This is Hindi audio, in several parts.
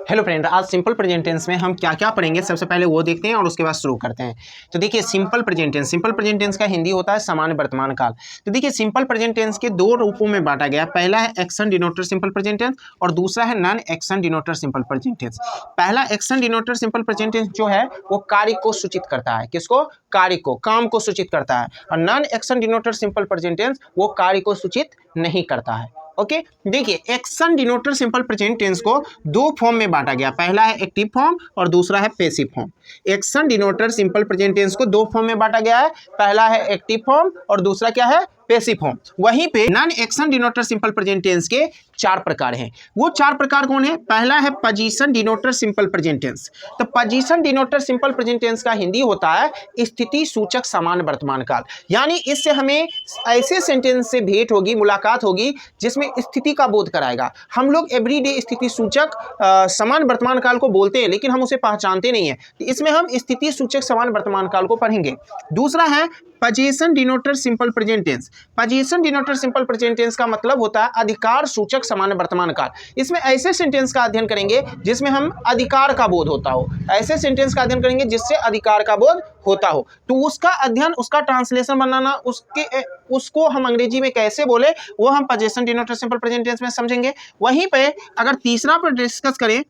हेलो फ्रेंड, आज सिंपल प्रेजेंट टेंस में हम क्या क्या पढ़ेंगे सबसे पहले वो देखते हैं और उसके बाद शुरू करते हैं। तो देखिए सिंपल प्रेजेंट टेंस का हिंदी होता है सामान्य वर्तमान काल। तो देखिए सिंपल प्रेजेंट टेंस के दो रूपों में बांटा गया। पहला है action denoter simple present tense और दूसरा है non action denoter simple present tense. पहला action denoter simple present tense जो है वो कार्य को सूचित करता है। किसको? कार्य को, काम को सूचित करता है। और non action denoter simple present tense वो कार्य को सूचित नहीं करता है। ओके देखिए action denoter simple present tense को दो फॉर्म में बांटा गया। पहला है एक्टिव फॉर्म और दूसरा है passive form. Action denoter simple present tense को दो फॉर्म में बांटा गया है। पहला है एक्टिव फॉर्म और दूसरा क्या है? Passive form. वहीं पे non action denoter simple present tense के चार प्रकार हैं। वो चार प्रकार कौन है? पहला है position denoter simple present tense. तो position denoter simple present tense का हिंदी होता है स्थिति सूचक समान वर्तमान काल। यानी इससे हमें ऐसे सेंटेंस से भेंट होगी, मुलाकात होगी जिसमें स्थिति का बोध कराएगा। हम लोग एवरीडे स्थिति सूचक समान वर्तमान काल को बोलते हैं लेकिन हम उसे पहचानते नहीं है। तो इसमें हम स्थिति सूचक समान वर्तमान काल को पढ़ेंगे। दूसरा है position denoter simple present tense. Position denoter simple present tense का मतलब होता है अधिकार सूचक सामान्य वर्तमान काल। इसमें ऐसे सेंटेंस का अध्ययन करेंगे जिसमें हम अधिकार का बोध होता हो। ऐसे सेंटेंस का अध्ययन करेंगे जिससे अधिकार का बोध होता हो। तो उसका अध्ययन, उसका ट्रांसलेशन बनाना, उसको हम अंग्रेजी में कैसे बोले वो हम position denoter simple present tense में समझेंगे। वहीं पे अगर तीसरा पर डिस्कस करें,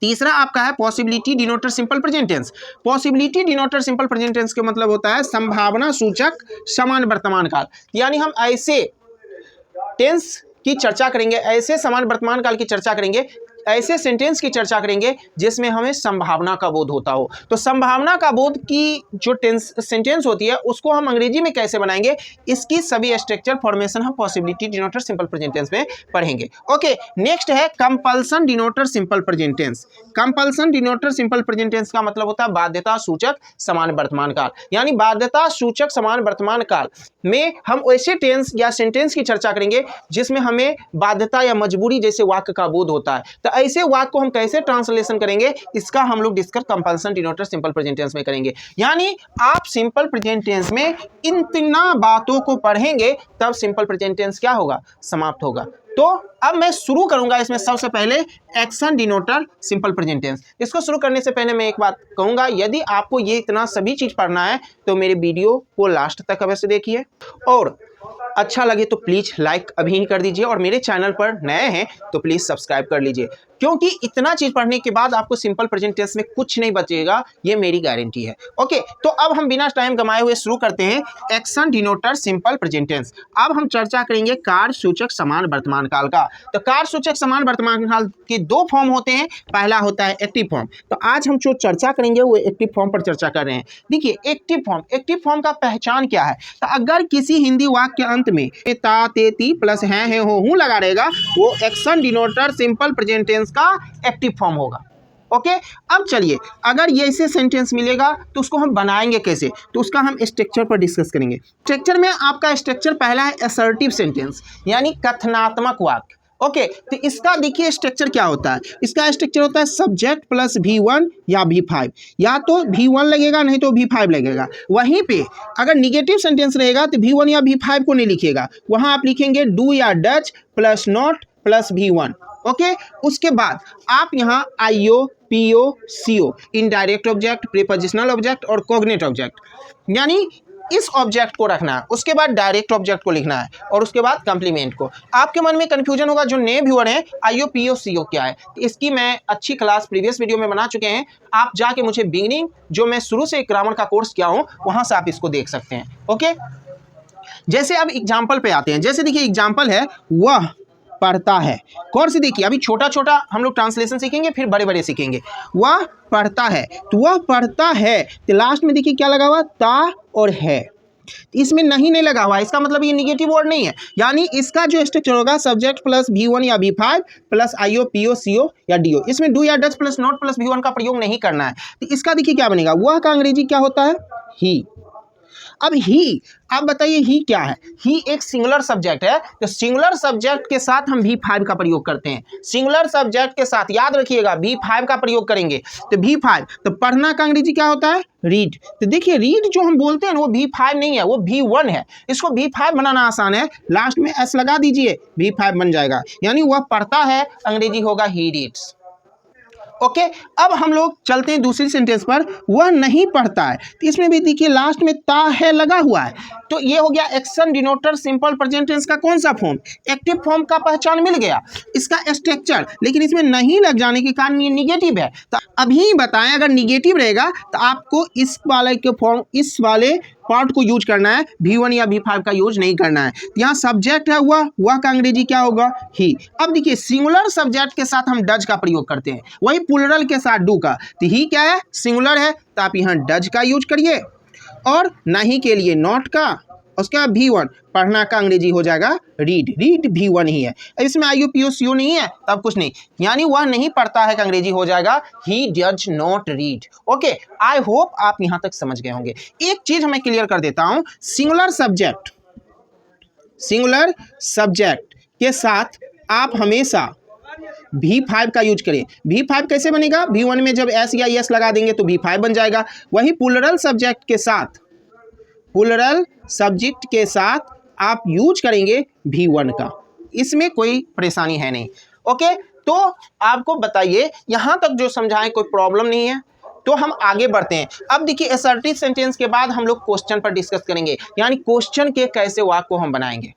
तीसरा आपका है possibility denoter simple present tense. Possibility denoter simple present tense का मतलब होता है संभावना सूचक समान वर्तमान काल। यानी हम ऐसे टेंस की चर्चा करेंगे, ऐसे समान वर्तमान काल की चर्चा करेंगे, ऐसे सेंटेंस की चर्चा करेंगे जिसमें हमें संभावना का बोध होता हो। तो संभावना का बोध की जो सेंटेंस होती है उसको हम अंग्रेजी में कैसे बनाएंगे, इसकी सभी स्ट्रक्चर फॉर्मेशन हम possibility denoter simple present tense में पढ़ेंगे। ओके नेक्स्ट है compulsion denoter simple present tense. Compulsion denoter simple present tense का मतलब होता है बाध्यता सूचक समान वर्तमान काल। यानी बाध्यता सूचक समान वर्तमान काल में हम ऐसे टेंस या सेंटेंस की चर्चा करेंगे जिसमें हमें बाध्यता या मजबूरी जैसे वाक्य का बोध होता है। तो ऐसे वाक्य को हम कैसे ट्रांसलेशन करेंगे इसका हम लोग discuss compulsion denoter simple present tense में करेंगे। यानी आप सिंपल प्रेजेंट टेंस में इन तीन बातों को पढ़ेंगे तब सिंपल प्रेजेंट टेंस क्या होगा? समाप्त होगा। तो अब मैं शुरू करूंगा इसमें सबसे पहले action denoter simple present tense. इसको शुरू करने से पहले मैं एक बात कहूंगा, यदि आपको ये इतना सभी चीज पढ़ना है तो मेरे वीडियो को लास्ट तक अवश्य देखिए और अच्छा लगे तो प्लीज लाइक अभी ही कर दीजिए और मेरे चैनल पर नए हैं तो प्लीज सब्सक्राइब कर लीजिए, क्योंकि इतना चीज पढ़ने के बाद आपको सिंपल प्रेजेंट टेंस में कुछ नहीं बचेगा, ये मेरी गारंटी है। ओके तो अब हम बिना टाइम गंवाए हुए शुरू करते हैं action denoter simple present tense. अब हम चर्चा करेंगे कार्य सूचक समान वर्तमान काल का। तो कार्य सूचक समान वर्तमान काल के दो फॉर्म होते हैं। पहला होता है एक्टिव फॉर्म। तो आज हम जो चर्चा करेंगे वो एक्टिव फॉर्म पर चर्चा कर रहे हैं। देखिए एक्टिव फॉर्म का पहचान क्या है? तो अगर किसी हिंदी वाक्य के अंत में ता ते ती प्लस है हो हूं लगा रहेगा वो action denoter simple present tense का एक्टिव फॉर्म होगा। ओके अब चलिए, अगर ये ऐसे सेंटेंस मिलेगा तो उसको हम बनाएंगे कैसे, तो उसका हम स्ट्रक्चर पर डिस्कस करेंगे। स्ट्रक्चर में आपका स्ट्रक्चर पहला है असर्टिव सेंटेंस यानी कथनात्मक वाक्य। ओके तो इसका देखिए स्ट्रक्चर क्या होता है। इसका स्ट्रक्चर होता है सब्जेक्ट प्लस V1 या V5, या तो V1 लगेगा नहीं तो V5 लगेगा। वहीं पे अगर निगेटिव सेंटेंस रहेगा तो V1 या V5 को नहीं लिखिएगा, वहां आप लिखेंगे डू या Dutch plus not plus V1। Okay उसके बाद आप यहाँ IO PO CO indirect object, prepositional object और कॉग्नेट ऑब्जेक्ट यानी इस ऑब्जेक्ट को रखना है। उसके बाद डायरेक्ट ऑब्जेक्ट को लिखना है और उसके बाद कंप्लीमेंट को। आपके मन में कंफ्यूजन होगा जो नए व्यूअर हैं IO PO CO क्या है, इसकी मैं अच्छी क्लास प्रीवियस वीडियो में बना चुके हैं। आप जाके मुझे बिगिनिंग जो मैं शुरू से ग्रामर का कोर्स किया हूँ वहां से आप इसको देख सकते हैं। ओके जैसे अब एग्जाम्पल पे आते हैं। जैसे देखिए एग्जाम्पल है वह पढ़ता है। गौर से देखिए, अभी छोटा छोटा हम लोग ट्रांसलेशन सीखेंगे फिर बड़े बड़े सीखेंगे। वह पढ़ता है तो वह पढ़ता है तो लास्ट में देखिए क्या लगा हुआ? ता और है। इसमें नहीं लगा हुआ, इसका मतलब ये निगेटिव वर्ड नहीं है। यानी इसका जो स्ट्रक्चर होगा सब्जेक्ट प्लस V1 या V5 plus IO PO CO या DO। इसमें डू या Dutch plus not plus V1 का प्रयोग नहीं करना है। तो इसका देखिए क्या बनेगा? वह का अंग्रेजी क्या होता है? ही। अब ही, आप बताइए ही क्या है? ही एक सिंगुलर सब्जेक्ट है। तो सिंगुलर सब्जेक्ट के साथ हम V5 का प्रयोग करते हैं। सिंगुलर सब्जेक्ट के साथ याद रखिएगा V5 का प्रयोग करेंगे। तो V5 तो पढ़ना का अंग्रेजी क्या होता है? रीड। तो देखिए रीड जो हम बोलते हैं वो V5 नहीं है, वो V1 है। इसको V5 बनाना आसान है, लास्ट में S लगा दीजिए, V5 बन जाएगा। यानी वह पढ़ता है, अंग्रेजी होगा ही रीड्स। ओके अब हम लोग चलते हैं दूसरी सेंटेंस पर, वह नहीं पढ़ता है। तो इसमें भी देखिए लास्ट में ता है लगा हुआ है, तो ये हो गया action denoter simple present tense का कौन सा फॉर्म, एक्टिव फॉर्म का पहचान मिल गया, इसका स्ट्रक्चर। लेकिन इसमें नहीं लग जाने के कारण ये निगेटिव है। तो अभी बताएं अगर निगेटिव रहेगा तो आपको इस वाले के फॉर्म, इस वाले पार्ट को यूज करना है, V1 या V5 का यूज नहीं करना है। यहाँ सब्जेक्ट है वह का अंग्रेजी क्या होगा, ही। अब देखिए सिंगुलर सब्जेक्ट के साथ हम डज का प्रयोग करते हैं, वही प्लूरल के साथ डू का। तो ही क्या है, सिंगुलर है, तो आप यहाँ डज का यूज करिए, और नहीं के लिए नॉट का, उसके बाद V1 पढ़ना का अंग्रेजी हो जाएगा रीड, रीड V1 ही है। इसमें IUPUCU नहीं है तब कुछ नहीं, यानी वह नहीं पढ़ता है का अंग्रेजी हो जाएगा he does not read. Okay, I hope आप यहां तक समझ गए होंगे। एक चीज मैं क्लियर कर देता हूं, सिंगुलर सब्जेक्ट के साथ आप हमेशा V5 का यूज करें। V5 कैसे बनेगा, V1 में जब S या S लगा देंगे तो V5 बन जाएगा। वही प्लूरल सब्जेक्ट के साथ आप यूज करेंगे V1 का, इसमें कोई परेशानी है नहीं। ओके, तो आपको बताइए यहां तक जो समझाएं कोई प्रॉब्लम नहीं है, तो हम आगे बढ़ते हैं। अब देखिए असर्टिव सेंटेंस के बाद हम लोग क्वेश्चन पर डिस्कस करेंगे, यानी क्वेश्चन के कैसे वाक्य को हम बनाएंगे।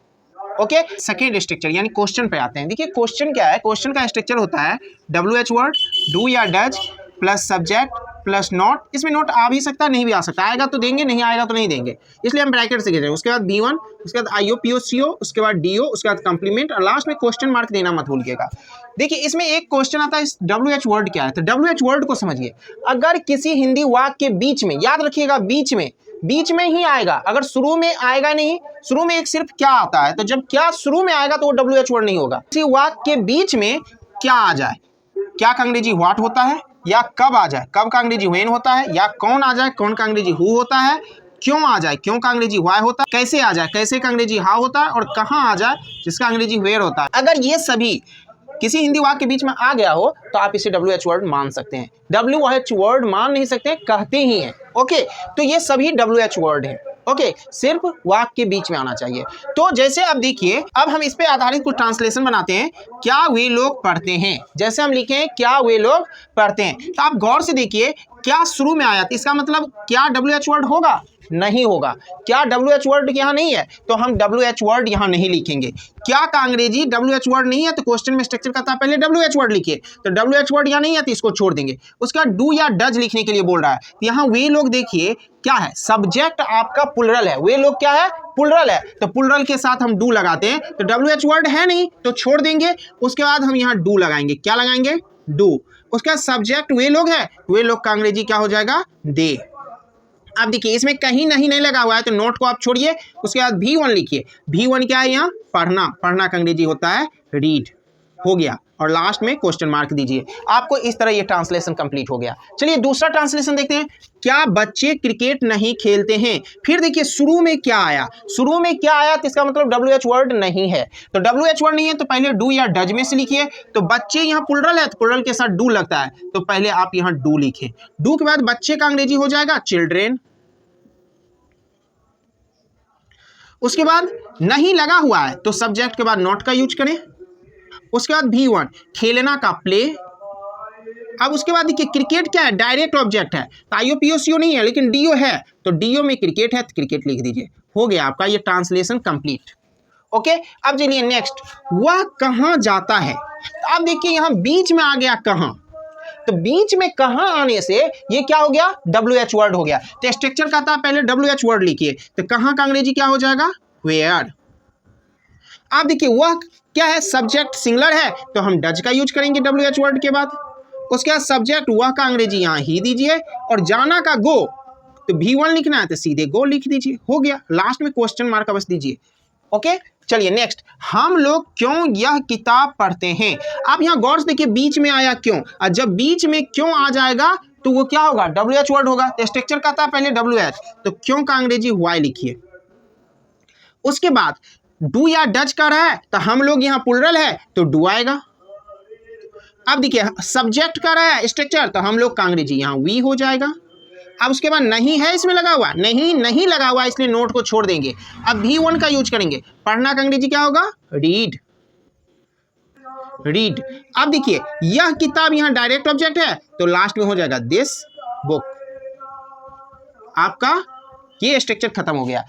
ओके, सेकेंड स्ट्रक्चर यानी क्वेश्चन पे आते हैं। देखिए क्वेश्चन क्या है, क्वेश्चन का स्ट्रक्चर होता है WH वर्ड, डू या does plus subject plus not. इसमें नॉट आ भी सकता है, नहीं भी आ सकता, आएगा तो देंगे, नहीं आएगा तो नहीं देंगे, इसलिए हम ब्रैकेट से घेरे। उसके बाद B1, उसके बाद IUPUCO, उसके बाद DO, उसके बाद कंप्लीमेंट, और लास्ट में क्वेश्चन मार्क देना मत भूलिएगा। देखिए इसमें एक क्वेश्चन आता है, इस WH वर्ड क्या है, तो WH वर्ड को समझिए। अगर किसी हिंदी वाक्य के बीच में, याद रखिएगा बीच में ही आएगा, अगर शुरू में आएगा नहीं, शुरू में एक सिर्फ क्या आता है, तो जब क्या शुरू में आएगा तो वो WH वर्ड नहीं होगा। किसी वाक्य के बीच में क्या आ जाए, क्या का अंग्रेजी व्हाट होता है, या कब आ जाए, कब का अंग्रेजी व्हेन होता है, या कौन आ जाए, कौन का अंग्रेजी हु होता है, क्यों आ जाए, क्यों का अंग्रेजी व्हाई होता है, कैसे आ जाए, कैसे का अंग्रेजी हाउ होता है, और कहाँ आ जाए, जिसका अंग्रेजी वेयर होता है। अगर ये सभी किसी हिंदी वाक्य के बीच में आ गया हो तो आप इसे WH वर्ड मान सकते हैं। WH वर्ड मान नहीं सकते, कहते ही हैं। ओके, तो ये सभी WH वर्ड हैं। ओके, सिर्फ वाक्य के बीच में आना चाहिए। तो जैसे अब देखिए, अब हम इस पे आधारित कुछ ट्रांसलेशन बनाते हैं। क्या वे लोग पढ़ते हैं, जैसे हम लिखें क्या वे लोग पढ़ते हैं, तो आप गौर से देखिए क्या शुरू में आया, तो इसका मतलब क्या WH वर्ड होगा, नहीं होगा। क्या WH वर्ड यहाँ नहीं है तो हम WH वर्ड यहाँ नहीं लिखेंगे। क्या का अंग्रेजी WH वर्ड नहीं है तो क्वेश्चन में स्ट्रक्चर का था पहले WH वर्ड लिखिए, तो WH वर्ड यहाँ नहीं है तो इसको छोड़ देंगे। उसका डू या डज लिखने के लिए बोल रहा है, तो यहाँ वे लोग देखिए क्या है, सब्जेक्ट आपका प्लूरल है, वे लोग क्या है, प्लूरल है, तो प्लूरल के साथ हम डू लगाते हैं, तो WH वर्ड है नहीं तो छोड़ देंगे। उसके बाद हम यहाँ डू लगाएंगे, क्या लगाएंगे, डू। उसके बाद सब्जेक्ट वे लोग है, वे लोग का अंग्रेजी क्या हो जाएगा, दे। अब देखिए इसमें कहीं नहीं लगा हुआ है तो नोट को आप छोड़िए। उसके बाद V1 लिखिए, V1 क्या है यहाँ, पढ़ना, पढ़ना का अंग्रेजी होता है रीड, हो गया, और लास्ट में क्वेश्चन मार्क दीजिए। आपको इस तरह ये ट्रांसलेशन कंप्लीट हो गया। चलिए दूसरा ट्रांसलेशन देखते हैं, क्या बच्चे क्रिकेट नहीं खेलते हैं। फिर देखिए शुरू में क्या आया, शुरू में क्या आया तो इसका मतलब WH वर्ड नहीं है, तो WH वर्ड नहीं है तो पहले डू या डज में से लिखिए। तो बच्चे यहाँ प्लूरल है तो प्लूरल के साथ डू लगता है, तो पहले आप यहाँ डू लिखे। डू के बाद बच्चे का अंग्रेजी हो जाएगा चिल्ड्रेन। उसके बाद नहीं लगा हुआ है तो सब्जेक्ट के बाद नॉट का यूज करें। उसके बाद V1 खेलना का प्ले। अब उसके बाद देखिए क्रिकेट क्या है, डायरेक्ट ऑब्जेक्ट है, तो IUPUCO नहीं है लेकिन DO है, तो DO में क्रिकेट है तो क्रिकेट लिख दीजिए। हो गया आपका ये ट्रांसलेशन कंप्लीट। ओके, अब चलिए नेक्स्ट, वह कहाँ जाता है। अब देखिए यहाँ बीच में आ गया कहाँ, तो बीच में कहाँ आने से ये क्या हो गया, WH वर्ड हो गया। तो स्ट्रक्चर का था पहले WH वर्ड लिखिए, तो कहाँ का अंग्रेजी क्या हो जाएगा, वेयर। अब देखिए वह क्या है, सब्जेक्ट सिंगुलर है तो हम डज का यूज करेंगे WH वर्ड के बाद। उसके बाद सब्जेक्ट वह का अंग्रेजी यहाँ ही दीजिए, और जाना का गो, तो V1 लिखना है तो सीधे गो लिख दीजिए, हो गया। लास्ट में क्वेश्चन मार्क बस दीजिए। ओके, चलिए नेक्स्ट, हम लोग क्यों यह किताब पढ़ते हैं। आप यहाँ गौर से देखिए बीच में आया क्यों, और जब बीच में क्यों आ जाएगा तो वो क्या होगा, WH वर्ड होगा। तो स्ट्रक्चर का था पहले WH, तो क्यों का अंग्रेजी व्हाई लिखिए। उसके बाद डू या डज का रहा है तो हम लोग यहाँ प्लूरल है तो डू आएगा। अब देखिए सब्जेक्ट का रहा है स्ट्रक्चर, तो हम लोग का अंग्रेजी यहाँ वी हो जाएगा। अब उसके बाद नहीं है इसमें लगा हुआ, नहीं लगा हुआ इसलिए नोट को छोड़ देंगे। अब V1 का यूज करेंगे, पढ़ना का अंग्रेजी क्या होगा, रीड। रीड। अब देखिए यह किताब यहाँ डायरेक्ट ऑब्जेक्ट है तो लास्ट में हो जाएगा दिस बुक। आपका ये स्ट्रक्चर खत्म हो गया।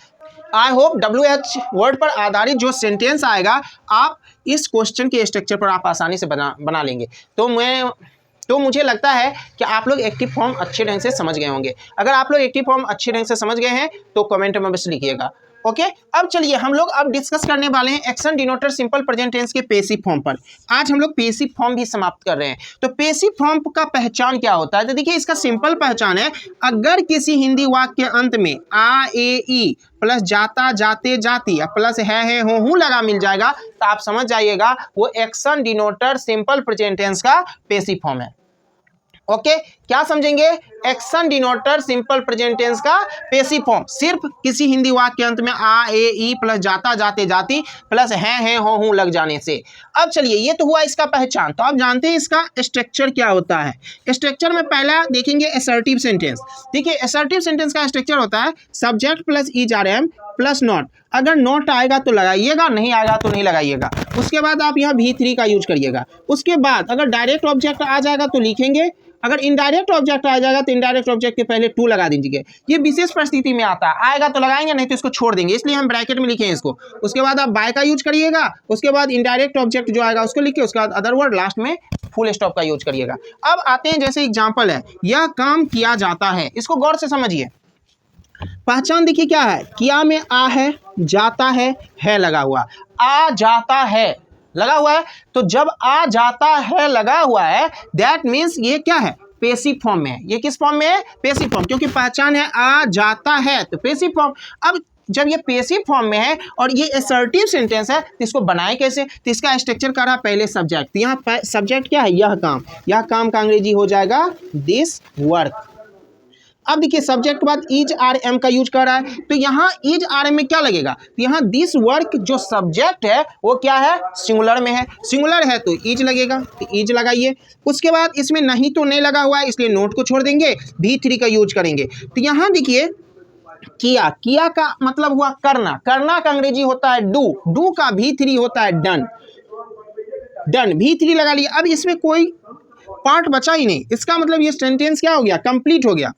आई होप WH वर्ड पर आधारित जो सेंटेंस आएगा आप इस क्वेश्चन के स्ट्रक्चर पर आप आसानी से बना लेंगे। तो मुझे लगता है कि आप लोग एक्टिव फॉर्म अच्छे ढंग से समझ गए होंगे। अगर आप लोग एक्टिव फॉर्म अच्छे ढंग से समझ गए हैं तो कमेंट में बस लिखिएगा। ओके, अब चलिए हम लोग अब डिस्कस करने वाले हैं action denoter simple present tense के पैसिव फॉर्म पर। आज हम लोग पैसिव फॉर्म भी समाप्त कर रहे हैं। तो पैसिव फॉर्म का पहचान क्या होता है? तो देखिए इसका सिंपल पहचान है, अगर किसी हिंदी वाक्य के अंत में आ ए ई प्लस जाता जाते जाती प्लस है हो लगा मिल जाएगा तो आप समझ जाइएगा वो action denoter simple present tense का पैसिव फॉर्म है। ओके, क्या समझेंगे? Action denoter simple present tense का पैसिव फॉर्म सिर्फ किसी हिंदी वाक्य के अंत में आ ए ई प्लस जाता जाते जाती प्लस है हो लग जाने से। अब चलिए ये तो हुआ इसका पहचान। तो आप जानते हैं इसका स्ट्रक्चर क्या होता है। स्ट्रक्चर में पहला देखेंगे असर्टिव सेंटेंस। देखिए असर्टिव सेंटेंस का स्ट्रक्चर होता है subject plus ER plus not. अगर नॉट आएगा तो लगाइएगा, नहीं आएगा तो नहीं लगाइएगा। उसके बाद आप यहाँ V3 का यूज करिएगा। उसके बाद अगर डायरेक्ट ऑब्जेक्ट आ जाएगा तो लिखेंगे, अगर इनडायरेक्ट ऑब्जेक्ट आ जाएगा तो इनडायरेक्ट ऑब्जेक्ट के पहले टू लगा दीजिए। ये विशेष परिस्थिति में आता है, आएगा तो लगाएंगे नहीं तो इसको छोड़ देंगे, इसलिए हम ब्रैकेट में लिखें इसको। उसके बाद आप बाय का यूज करिएगा, उसके बाद इनडायरेक्ट ऑब्जेक्ट जो आएगा उसको लिखिए, उसके बाद अदर वर्ड, लास्ट में फुल स्टॉप का यूज करिएगा। अब आते हैं जैसे एग्जाम्पल है, यह काम किया जाता है। इसको गौर से समझिए। पहचान देखिए क्या है, किया में आ है, जाता है लगा हुआ, आ जाता है लगा हुआ है। तो जब आ जाता है लगा हुआ है दैट मीन्स ये क्या है? पैसिव फॉर्म में है। ये किस फॉर्म में है? पैसिव फॉर्म, क्योंकि पहचान है आ जाता है तो पैसिव फॉर्म। अब जब ये पैसिव फॉर्म में है और ये असर्टिव सेंटेंस है तो इसको बनाए कैसे? तो इसका स्ट्रक्चर कर रहा पहले सब्जेक्ट। तो यहाँ सब्जेक्ट क्या है? यह काम। यह काम का अंग्रेजी हो जाएगा दिस वर्क। अब देखिए सब्जेक्ट के बाद इज RM का यूज कर रहा है तो यहाँ इज RM में क्या लगेगा? तो यहाँ दिस वर्क जो सब्जेक्ट है वो क्या है? सिंगुलर में है। सिंगुलर है तो इज लगेगा, तो इज लगाइए। उसके बाद इसमें नहीं तो नहीं लगा हुआ है इसलिए नोट को छोड़ देंगे, V3 का यूज करेंगे। तो यहाँ देखिए किया, किया का मतलब हुआ करना, करना का अंग्रेजी होता है डू, डू का V3 होता है डन, डन V3 लगा लिया। अब इसमें कोई पार्ट बचा ही नहीं, इसका मतलब ये सेंटेंस क्या हो गया? कंप्लीट हो गया।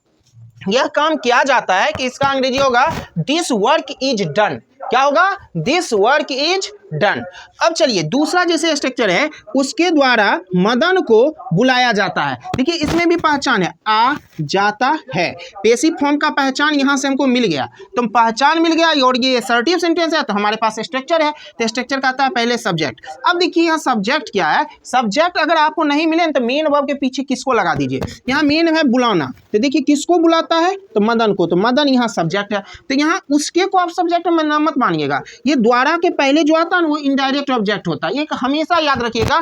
यह काम किया जाता है कि इसका अंग्रेजी होगा दिस वर्क इज डन। क्या होगा? This work is done. अब चलिए दूसरा जैसे स्ट्रक्चर है उसके द्वारा मदन को बुलाया जाता है। देखिए इसमें भी पहचान है, आ जाता है। पैसिव फॉर्म का पहचान यहाँ से हमको मिल गया, तो पहचान मिल गया और ये असर्टिव सेंटेंस है तो हमारे पास स्ट्रक्चर है। तो स्ट्रक्चर कहता है पहले सब्जेक्ट। अब देखिए यहाँ सब्जेक्ट क्या है? सब्जेक्ट अगर आपको नहीं मिले तो मेन वर्ब के पीछे किसको लगा दीजिए? यहाँ मेन है बुलाना, तो देखिए किसको बुलाता है? तो मदन को, तो मदन यहाँ सब्जेक्ट है। तो यहाँ उसके को आप सब्जेक्ट में मत मानिएगा, ये द्वारा के पहले जो आता है वो इनडायरेक्ट ऑब्जेक्ट होता है। ये हमेशा याद रखिएगा,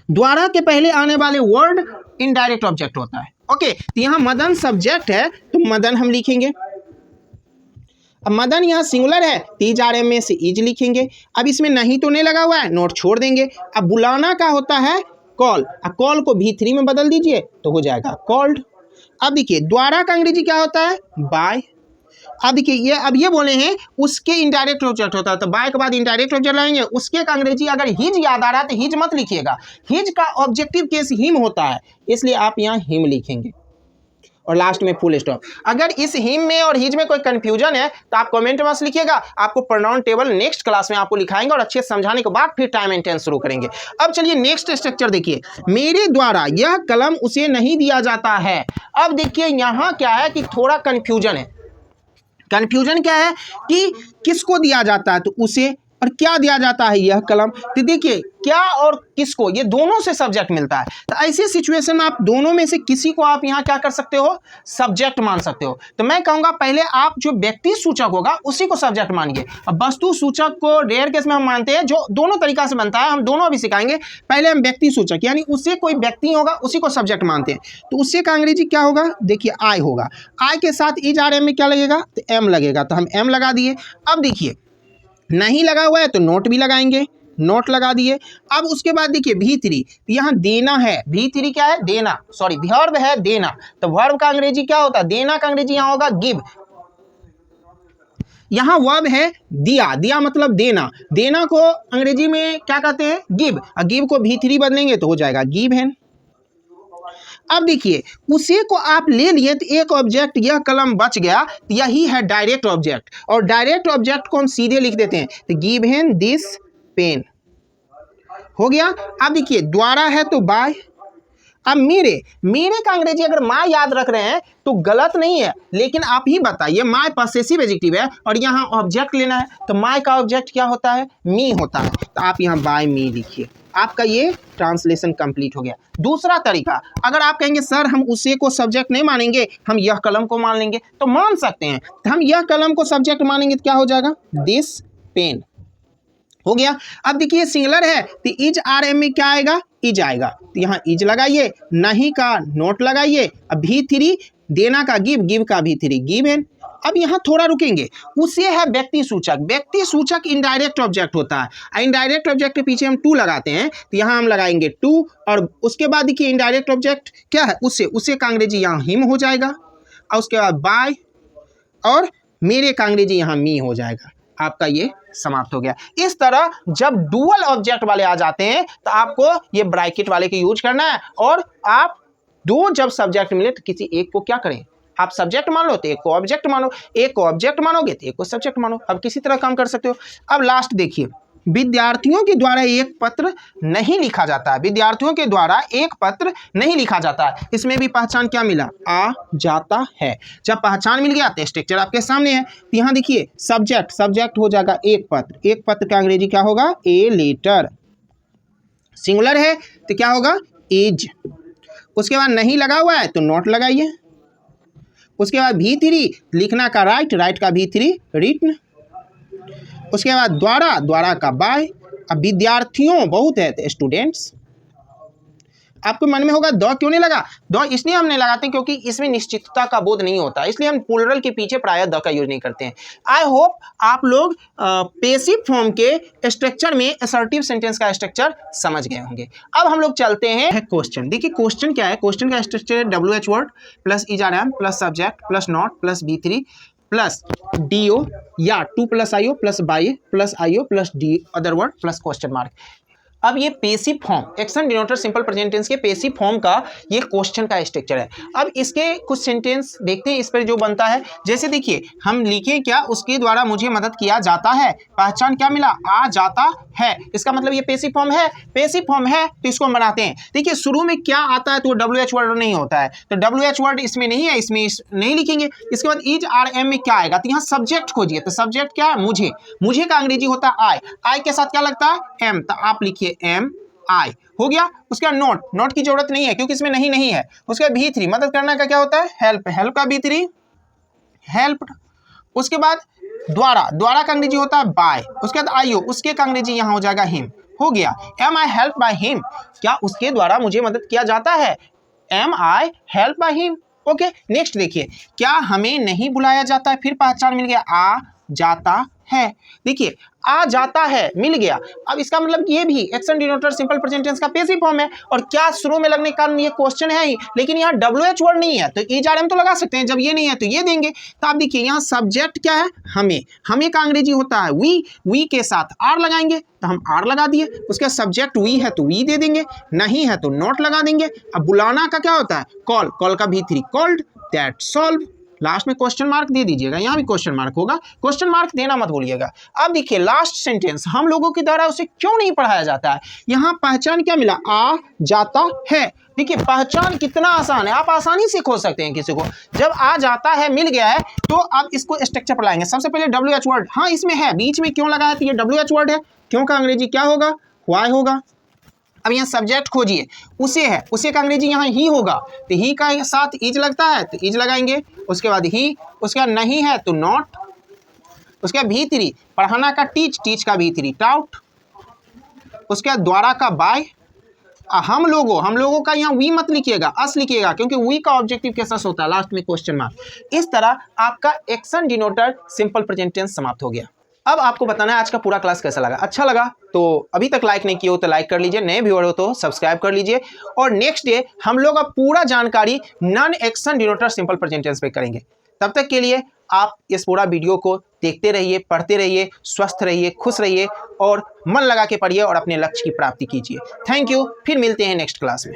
द्वारा के पहले आने वाले वर्ड इनडायरेक्ट ऑब्जेक्ट होता है। ओके, तो यहाँ मदन सब्जेक्ट है तो मदन हम लिखेंगे। अब मदन यहाँ सिंगुलर है तो इज RM में से इज लिखेंगे। अब इसमें नहीं तो नहीं लगा हुआ है, नोट छोड़ देंगे। अब बुलाना का होता है कॉल, अब कॉल को V3 में बदल दीजिए तो हो जाएगा कॉल्ड। अब देखिए द्वारा का अंग्रेजी क्या होता है? बाय। अब देखिए अब ये बोले हैं उसके इनडायरेक्ट ऑब्जेक्ट होता है तो बाय के बाद इनडायरेक्ट ऑब्जेक्ट लाएंगे। उसके का अंग्रेजी अगर हिज याद आ रहा है तो हिज मत लिखिएगा, हिज का ऑब्जेक्टिव केस हिम होता है इसलिए आप यहाँ हिम लिखेंगे और लास्ट में फुल स्टॉप। अगर इस हिम में और हिज में कोई कंफ्यूजन है तो आप कमेंट में लिखिएगा, आपको प्रोनाउन टेबल नेक्स्ट क्लास में आपको लिखाएंगे और अच्छे से समझाने के बाद फिर टाइम एंड टेंस शुरू करेंगे। अब चलिए नेक्स्ट स्ट्रक्चर देखिए, मेरे द्वारा यह कलम उसे नहीं दिया जाता है। अब देखिए यहाँ क्या है कि थोड़ा कंफ्यूजन है। कंफ्यूजन क्या है कि किसको दिया जाता है? तो उसे, और क्या दिया जाता है? यह कलम। तो देखिए क्या और किसको, ये दोनों से सब्जेक्ट मिलता है। तो ऐसी सिचुएशन में आप दोनों में से किसी को आप यहाँ क्या कर सकते हो? सब्जेक्ट मान सकते हो। तो मैं कहूँगा पहले आप जो व्यक्ति सूचक होगा उसी को सब्जेक्ट मानिए। अब वस्तु सूचक को रेयर केस में हम मानते हैं, जो दोनों तरीका से बनता है, हम दोनों अभी सिखाएंगे। पहले हम व्यक्ति सूचक यानी उससे कोई व्यक्ति होगा उसी को सब्जेक्ट मानते हैं। तो उससे का अंग्रेजी क्या होगा? देखिए आई होगा, आई के साथ इज RM में क्या लगेगा? तो M लगेगा, तो हम M लगा दिए। अब देखिए नहीं लगा हुआ है तो नोट भी लगाएंगे, नोट लगा दिए। अब उसके बाद देखिए V3, यहाँ देना है। V3 क्या है? देना, सॉरी वर्ब है देना। तो वर्ब का अंग्रेजी क्या होता है? देना का अंग्रेजी यहाँ होगा गिव। यहाँ वर्ब है दिया, दिया मतलब देना, देना को अंग्रेजी में क्या कहते हैं, गिव, और गिव को भी3 बदलेंगे तो हो जाएगा गिवन। अब देखिए उसी को आप ले लिए तो एक ऑब्जेक्ट यह कलम बच गया, तो यही है डायरेक्ट ऑब्जेक्ट, और डायरेक्ट ऑब्जेक्ट को हम सीधे लिख देते हैं, तो गिवन दिस पेन हो गया। अब देखिए द्वारा है तो बाय। अब मेरे, मेरे का अंग्रेजी अगर माय याद रख रहे हैं तो गलत नहीं है, लेकिन आप ही बताइए, माय पॉसेसिव एडजेक्टिव है और यहाँ ऑब्जेक्ट लेना है, तो माय का ऑब्जेक्ट क्या होता है, मी होता है, तो आप यहाँ बाय मी लिखिए, आपका ये ट्रांसलेशन कंप्लीट हो गया। दूसरा तरीका, अगर आप कहेंगे सर हम उसे को सब्जेक्ट नहीं मानेंगे, हम यह कलम को मान लेंगे, तो मान सकते हैं, तो हम यह कलम को सब्जेक्ट मानेंगे तो क्या हो जाएगा, दिस पेन हो गया। अब देखिए सिंगुलर है तो इज आर एम में क्या आएगा, इज आएगा, तो यहाँ इज लगाइए, नहीं का नोट लगाइए, अब भी3 देना का गिव, गिव का भी3 गिवन। अब यहाँ थोड़ा रुकेंगे, उसे है व्यक्ति सूचक, व्यक्ति सूचक इनडायरेक्ट ऑब्जेक्ट होता है, इनडायरेक्ट ऑब्जेक्ट के पीछे हम टू लगाते हैं, तो यहाँ हम लगाएंगे टू, और उसके बाद देखिए इनडायरेक्ट ऑब्जेक्ट क्या है, उसे का अंग्रेजी यहाँ हिम हो जाएगा, और उसके बाद बाय, और मेरे का अंग्रेजी यहाँ मी हो जाएगा, आपका ये समाप्त हो गया। इस तरह जब डुअल ऑब्जेक्ट वाले आ जाते हैं तो आपको ये ब्रैकेट वाले के यूज करना है, और आप दो जब सब्जेक्ट मिले तो किसी एक को क्या करें, आप सब्जेक्ट मान लो तो एक को ऑब्जेक्ट मानो, एक को ऑब्जेक्ट मानोगे तो एक को सब्जेक्ट मानो, अब किसी तरह काम कर सकते हो। अब लास्ट देखिए, विद्यार्थियों के द्वारा एक पत्र नहीं लिखा जाता है, विद्यार्थियों के द्वारा एक पत्र नहीं लिखा जाता है, इसमें भी पहचान क्या मिला, आ जाता है। जब पहचान मिल गया तो स्ट्रक्चर आपके सामने है, तो यहाँ देखिए सब्जेक्ट, सब्जेक्ट हो जाएगा एक पत्र, एक पत्र का अंग्रेजी क्या होगा, ए लेटर, सिंगुलर है तो क्या होगा, इज, उसके बाद नहीं लगा हुआ है तो नॉट लगाइए, उसके बाद भी3 लिखना का राइट, राइट का भी3 रिटन, उसके बाद द्वारा, द्वारा का बाय। अब विद्यार्थियों बहुत है तो स्टूडेंट्स, आपके मन में होगा द क्यों नहीं लगा, द इसलिए हम नहीं लगाते क्योंकि इसमें निश्चितता का बोध नहीं होता, इसलिए हम प्लूरल के पीछे प्रायः द का यूज नहीं करते हैं। आई होप आप लोग पैसिव फॉर्म के स्ट्रक्चर में असर्टिव सेंटेंस का स्ट्रक्चर समझ गए होंगे। अब हम लोग चलते हैं क्वेश्चन। देखिए क्वेश्चन क्या है, क्वेश्चन का स्ट्रक्चर है WH word plus is are am plus subject plus not plus भी3 प्लस DO या 2 plus IO plus by plus IO plus D other word plus question mark. अब ये passive form, action denoter simple present tense के पेसिव फॉर्म का ये क्वेश्चन का स्ट्रक्चर है। अब इसके कुछ सेंटेंस देखते हैं इस पर जो बनता है, जैसे देखिए हम लिखें क्या, उसके द्वारा मुझे मदद किया जाता है, पहचान क्या मिला, आ जाता है, इसका मतलब ये पेसिव फॉर्म है, पेसिव फॉर्म है तो इसको हम बनाते हैं। देखिए शुरू में क्या आता है तो WH वर्ड नहीं होता है, तो WH वर्ड इसमें नहीं है, इसमें नहीं लिखेंगे। इसके बाद इज आर एम में क्या आएगा, तो यहाँ सब्जेक्ट खोजिए, तो सब्जेक्ट क्या है, मुझे, मुझे का अंग्रेजी होता है आई, आई के साथ क्या लगता है एम, तो आप लिखिए एम आई हो गया। उसके बाद नोट, नोट की जरूरत नहीं है क्योंकि इसमें नहीं है। उसके बाद भी3 मदद करना का क्या होता है, हेल्प, हेल्प का भी3 हेल्प। उसके बाद द्वारा, द्वारा का अंग्रेजी होता है बाय। उसके बाद आईओ, उसके का अंग्रेजी यहाँ हो जाएगा हिम हो गया। Am I help by him, क्या उसके द्वारा मुझे मदद किया जाता है, am I help by him. Okay next देखिए, क्या हमें नहीं बुलाया जाता है, फिर पहचान मिल गया, आ जाता है। देखिए आ जाता है मिल गया, अब इसका मतलब ये भी action denoter simple present tense का पेसिव फॉर्म है, और क्या शुरू में लगने के कारण ये क्वेश्चन है ही, लेकिन यहाँ WH वर्ड नहीं है तो इज आर एम तो लगा सकते हैं, जब ये नहीं है तो ये देंगे। तो आप देखिए यहाँ सब्जेक्ट क्या है, हमें, हमें का अंग्रेजी होता है वी के साथ आर लगाएंगे तो हम आर लगा दिए। उसके सब्जेक्ट वी है तो वी दे देंगे, नहीं है तो नॉट लगा देंगे। अब बुलाना का क्या होता है, कॉल, कॉल का भी3 कॉल्ड, दैट सॉल्व, लास्ट में क्वेश्चन मार्क दे दीजिएगा, यहाँ भी क्वेश्चन मार्क होगा, क्वेश्चन मार्क देना मत भूलिएगा। अब देखिए लास्ट सेंटेंस, हम लोगों के द्वारा उसे क्यों नहीं पढ़ाया जाता है, यहाँ पहचान क्या मिला, आ जाता है। देखिए पहचान कितना आसान है, आप आसानी से खोज सकते हैं किसी को। जब आ जाता है मिल गया है तो आप इसको स्ट्रक्चर पढ़ाएंगे। सबसे पहले WH वर्ड, हाँ इसमें है, बीच में क्यों लगा है तो ये WH वर्ड है, क्यों का अंग्रेजी क्या होगा, वाई होगा। अब यहाँ सब्जेक्ट खोजिए, उसे है, उसे का अंग्रेजी यहाँ ही होगा, तो ही का साथ इज लगता है तो इज लगाएंगे। उसके बाद ही, उसके बाद नहीं है तो नॉट, उसके बाद भी3 पढ़ाना का टीच, टीच का भी3 टाउट, उसके बाद द्वारा का बाय। हम लोगों का यहाँ वी मत लिखिएगा, अस लिखिएगा क्योंकि वी का ऑब्जेक्टिव के साथ होता है, लास्ट में क्वेश्चन मार्क। इस तरह आपका action denoter simple present tense समाप्त हो गया। अब आपको बताना है आज का पूरा क्लास कैसा लगा। अच्छा लगा तो अभी तक लाइक नहीं किया हो तो लाइक कर लीजिए, नए व्यूअर हो तो सब्सक्राइब कर लीजिए, और नेक्स्ट डे हम लोग अब पूरा जानकारी non action denoter simple present tense पे करेंगे। तब तक के लिए आप इस पूरा वीडियो को देखते रहिए, पढ़ते रहिए, स्वस्थ रहिए, खुश रहिए और मन लगा के पढ़िए और अपने लक्ष्य की प्राप्ति कीजिए। थैंक यू, फिर मिलते हैं नेक्स्ट क्लास में।